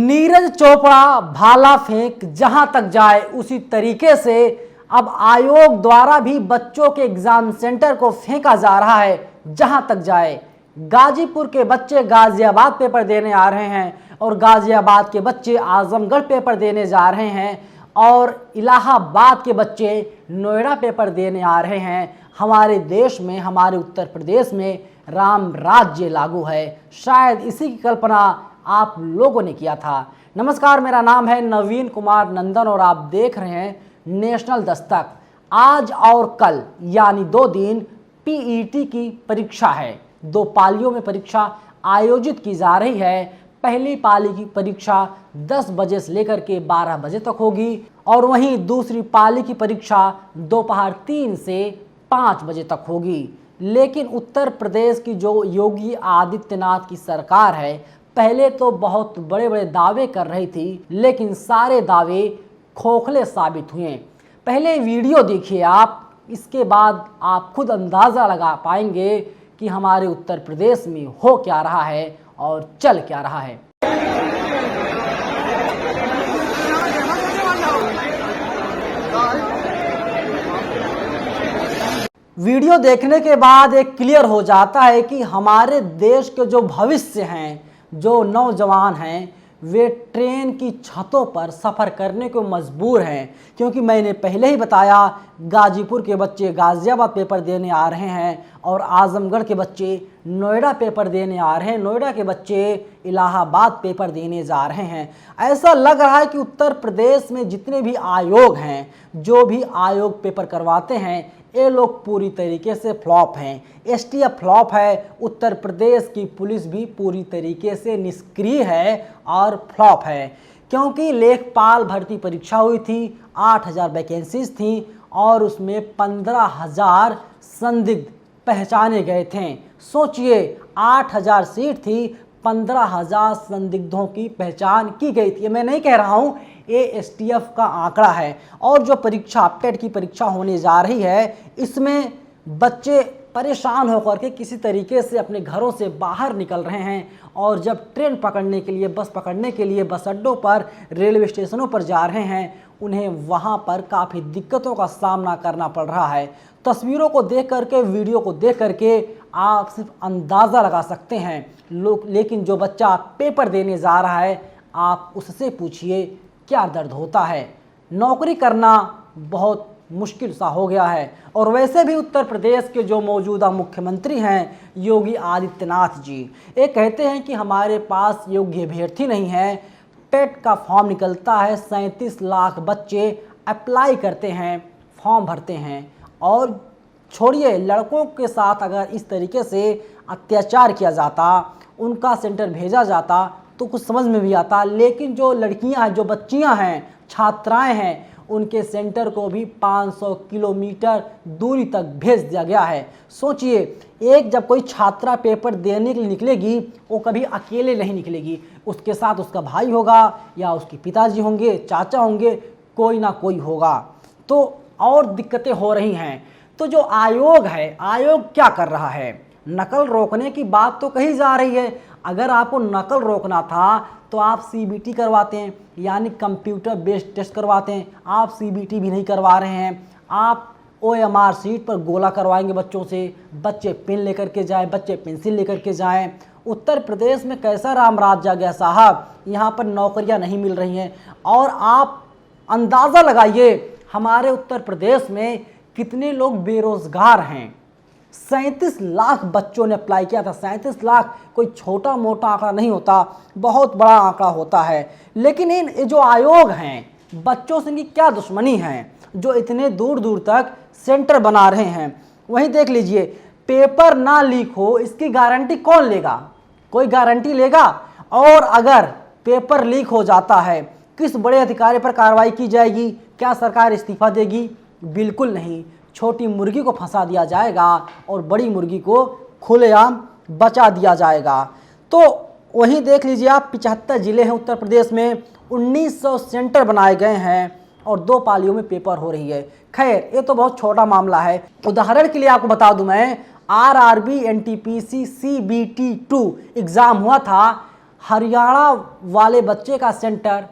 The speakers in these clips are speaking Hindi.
नीरज चोपड़ा भाला फेंक जहां तक जाए उसी तरीके से अब आयोग द्वारा भी बच्चों के एग्जाम सेंटर को फेंका जा रहा है जहां तक जाए। गाजीपुर के बच्चे गाजियाबाद पेपर देने आ रहे हैं और गाजियाबाद के बच्चे आजमगढ़ पेपर देने जा रहे हैं और इलाहाबाद के बच्चे नोएडा पेपर देने आ रहे हैं। हमारे देश में, हमारे उत्तर प्रदेश में राम राज्य लागू है। शायद इसी की कल्पना आप लोगों ने किया था। नमस्कार, मेरा नाम है नवीन कुमार नंदन और आप देख रहे हैं नेशनल दस्तक। आज और कल यानी 2 दिन पीईटी की परीक्षा है। 2 पालियों में परीक्षा आयोजित की जा रही है। पहली पाली की परीक्षा 10 बजे से लेकर के 12 बजे तक होगी और वहीं दूसरी पाली की परीक्षा दोपहर 3 से 5 बजे तक होगी। लेकिन उत्तर प्रदेश की जो योगी आदित्यनाथ की सरकार है, पहले तो बहुत बड़े बड़े दावे कर रही थी, लेकिन सारे दावे खोखले साबित हुए। पहले वीडियो देखिए आप, इसके बाद आप खुद अंदाज़ा लगा पाएंगे कि हमारे उत्तर प्रदेश में हो क्या रहा है और चल क्या रहा है। वीडियो देखने के बाद एक क्लियर हो जाता है कि हमारे देश के जो भविष्य हैं, जो नौजवान हैं, वे ट्रेन की छतों पर सफ़र करने को मजबूर हैं। क्योंकि मैंने पहले ही बताया, गाजीपुर के बच्चे गाज़ियाबाद पेपर देने आ रहे हैं और आजमगढ़ के बच्चे नोएडा पेपर देने आ रहे हैं, नोएडा के बच्चे इलाहाबाद पेपर देने जा रहे हैं। ऐसा लग रहा है कि उत्तर प्रदेश में जितने भी आयोग हैं, जो भी आयोग पेपर करवाते हैं, ये लोग पूरी तरीके से फ्लॉप हैं। एसटीएफ फ्लॉप है। उत्तर प्रदेश की पुलिस भी पूरी तरीके से निष्क्रिय है और फ्लॉप है। क्योंकि लेखपाल भर्ती परीक्षा हुई थी, 8000 वैकेंसीज थी और उसमें 15000 संदिग्ध पहचाने गए थे। सोचिए, 8000 सीट थी, 15000 संदिग्धों की पहचान की गई थी। मैं नहीं कह रहा हूँ, ये एसटीएफ का आंकड़ा है। और जो परीक्षा टेट की परीक्षा होने जा रही है, इसमें बच्चे परेशान होकर के किसी तरीके से अपने घरों से बाहर निकल रहे हैं और जब ट्रेन पकड़ने के लिए, बस पकड़ने के लिए बस अड्डों पर, रेलवे स्टेशनों पर जा रहे हैं, उन्हें वहाँ पर काफ़ी दिक्कतों का सामना करना पड़ रहा है। तस्वीरों को देख करके, वीडियो को देख करके आप सिर्फ अंदाज़ा लगा सकते हैं लोग। लेकिन जो बच्चा पेपर देने जा रहा है, आप उससे पूछिए क्या दर्द होता है। नौकरी करना बहुत मुश्किल सा हो गया है। और वैसे भी उत्तर प्रदेश के जो मौजूदा मुख्यमंत्री हैं योगी आदित्यनाथ जी, ये कहते हैं कि हमारे पास योग्य अभ्यर्थी नहीं है। टेट का फॉर्म निकलता है, 37 लाख बच्चे अप्लाई करते हैं, फॉर्म भरते हैं और छोड़िए, लड़कों के साथ अगर इस तरीके से अत्याचार किया जाता, उनका सेंटर भेजा जाता तो कुछ समझ में भी आता। लेकिन जो लड़कियां हैं, जो बच्चियां हैं, छात्राएं हैं, उनके सेंटर को भी 500 किलोमीटर दूरी तक भेज दिया गया है। सोचिए, एक जब कोई छात्रा पेपर देने के लिए निकलेगी, वो कभी अकेले नहीं निकलेगी, उसके साथ उसका भाई होगा या उसके पिताजी होंगे, चाचा होंगे, कोई ना कोई होगा। तो और दिक्कतें हो रही हैं। तो जो आयोग है, आयोग क्या कर रहा है? नकल रोकने की बात तो कही जा रही है। अगर आपको नकल रोकना था तो आप सीबीटी करवाते हैं, यानी कंप्यूटर बेस्ड टेस्ट करवाते हैं। आप सीबीटी भी नहीं करवा रहे हैं। आप ओएमआर सीट पर गोला करवाएंगे बच्चों से। बच्चे पेन लेकर के जाएं, बच्चे पेंसिल लेकर के जाएं। उत्तर प्रदेश में कैसा राम राज्य आ गया साहब। यहाँ पर नौकरियाँ नहीं मिल रही हैं। और आप अंदाज़ा लगाइए, हमारे उत्तर प्रदेश में कितने लोग बेरोज़गार हैं। 37 लाख बच्चों ने अप्लाई किया था। 37 लाख कोई छोटा मोटा आंकड़ा नहीं होता, बहुत बड़ा आंकड़ा होता है। लेकिन इन जो आयोग हैं, बच्चों से इनकी क्या दुश्मनी है जो इतने दूर दूर तक सेंटर बना रहे हैं। वहीं देख लीजिए, पेपर ना लीक हो इसकी गारंटी कौन लेगा? कोई गारंटी लेगा? और अगर पेपर लीक हो जाता है, किस बड़े अधिकारी पर कार्रवाई की जाएगी? क्या सरकार इस्तीफा देगी? बिल्कुल नहीं। छोटी मुर्गी को फंसा दिया जाएगा और बड़ी मुर्गी को खुलेआम बचा दिया जाएगा। तो वहीं देख लीजिए आप, 75 ज़िले हैं उत्तर प्रदेश में, 1900 सेंटर बनाए गए हैं और 2 पालियों में पेपर हो रही है। खैर, ये तो बहुत छोटा मामला है। उदाहरण के लिए आपको बता दूं, मैं आरआरबी एनटीपीसी CBT 2 एग्ज़ाम हुआ था हरियाणा वाले बच्चे का सेंटर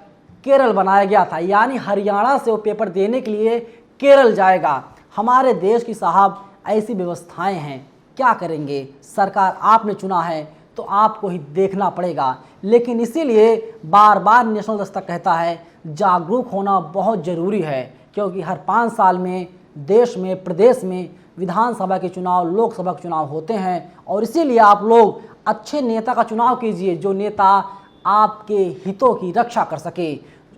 केरल बनाया गया था, यानी हरियाणा से वो पेपर देने के लिए केरल जाएगा। हमारे देश की साहब ऐसी व्यवस्थाएं हैं, क्या करेंगे? सरकार आपने चुना है तो आपको ही देखना पड़ेगा। लेकिन इसीलिए बार बार नेशनल दस्तक कहता है जागरूक होना बहुत ज़रूरी है, क्योंकि हर 5 साल में देश में, प्रदेश में विधानसभा के चुनाव, लोकसभा के चुनाव होते हैं। और इसीलिए आप लोग अच्छे नेता का चुनाव कीजिए, जो नेता आपके हितों की रक्षा कर सके,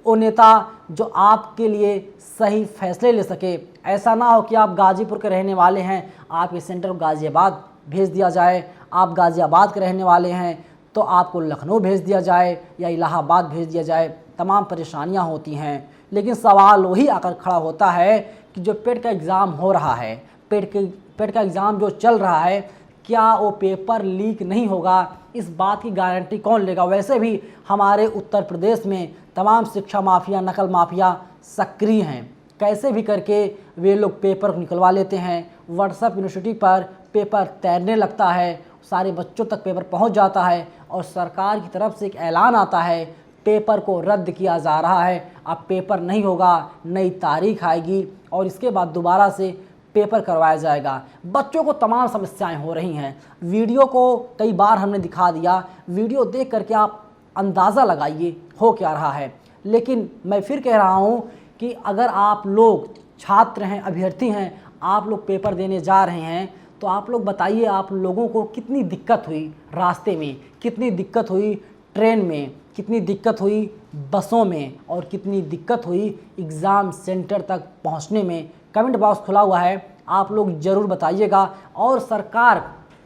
वो नेता जो आपके लिए सही फैसले ले सके। ऐसा ना हो कि आप गाजीपुर के रहने वाले हैं, आपके सेंटर गाज़ियाबाद भेज दिया जाए, आप गाज़ियाबाद के रहने वाले हैं तो आपको लखनऊ भेज दिया जाए या इलाहाबाद भेज दिया जाए। तमाम परेशानियां होती हैं। लेकिन सवाल वही आकर खड़ा होता है कि जो पेट का एग्ज़ाम हो रहा है, पेट का एग्ज़ाम जो चल रहा है, क्या वो पेपर लीक नहीं होगा? इस बात की गारंटी कौन लेगा? वैसे भी हमारे उत्तर प्रदेश में तमाम शिक्षा माफिया, नकल माफिया सक्रिय हैं। कैसे भी करके वे लोग पेपर निकलवा लेते हैं। व्हाट्सएप यूनिवर्सिटी पर पेपर तैरने लगता है, सारे बच्चों तक पेपर पहुंच जाता है और सरकार की तरफ से एक ऐलान आता है पेपर को रद्द किया जा रहा है, अब पेपर नहीं होगा, नई तारीख आएगी और इसके बाद दोबारा से पेपर करवाया जाएगा। बच्चों को तमाम समस्याएं हो रही हैं। वीडियो को कई बार हमने दिखा दिया, वीडियो देख करके आप अंदाज़ा लगाइए हो क्या रहा है। लेकिन मैं फिर कह रहा हूं कि अगर आप लोग छात्र हैं, अभ्यर्थी हैं, आप लोग पेपर देने जा रहे हैं, तो आप लोग बताइए आप लोगों को कितनी दिक्कत हुई रास्ते में, कितनी दिक्कत हुई ट्रेन में, कितनी दिक्कत हुई बसों में और कितनी दिक्कत हुई एग्ज़ाम सेंटर तक पहुंचने में। कमेंट बॉक्स खुला हुआ है, आप लोग ज़रूर बताइएगा। और सरकार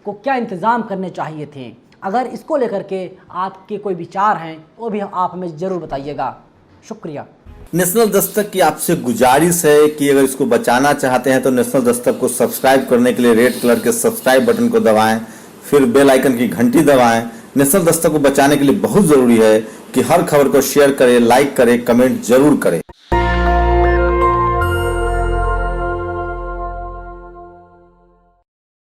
को क्या इंतज़ाम करने चाहिए थे, अगर इसको लेकर के आपके कोई विचार हैं वो भी आप हमें ज़रूर बताइएगा। शुक्रिया। नेशनल दस्तक की आपसे गुजारिश है कि अगर इसको बचाना चाहते हैं तो नेशनल दस्तक को सब्सक्राइब करने के लिए रेड कलर के सब्सक्राइब बटन को दबाएं, फिर बेल आइकन की घंटी दबाएं। नेशनल दस्तक को बचाने के लिए बहुत ज़रूरी है कि हर खबर को शेयर करें, लाइक करें, कमेंट जरूर करें।